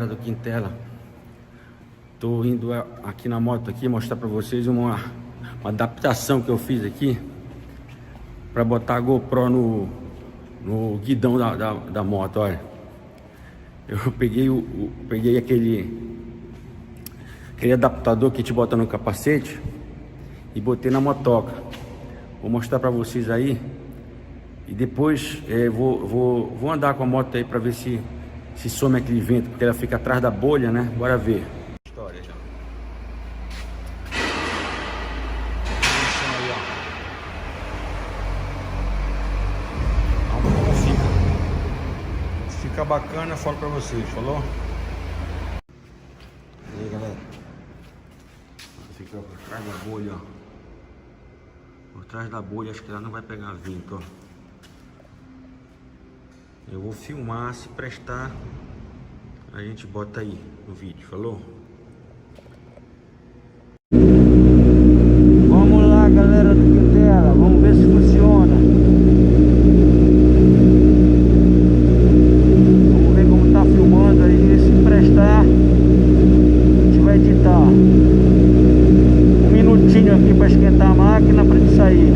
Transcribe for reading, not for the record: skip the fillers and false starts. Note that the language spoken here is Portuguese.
galera do Quintela. Tô indo aqui na moto aqui mostrar pra vocês uma adaptação que eu fiz aqui pra botar a GoPro no guidão da moto. Olha, eu peguei aquele adaptador que te bota no capacete e botei na motoca. Vou mostrar pra vocês aí e depois vou andar com a moto aí pra ver se some aquele vento, porque ela fica atrás da bolha, né? Bora ver. História já. Aí, ó. Vamos ver como fica. Se fica bacana, eu falo pra vocês, falou? E aí, galera. Fica por trás da bolha, ó. Por trás da bolha, acho que ela não vai pegar vento, ó. Eu vou filmar, se prestar, a gente bota aí no vídeo, falou? Vamos lá, galera do Quintela, vamos ver se funciona. Vamos ver como tá filmando aí, se prestar, a gente vai editar. Um minutinho aqui para esquentar a máquina para ele sair.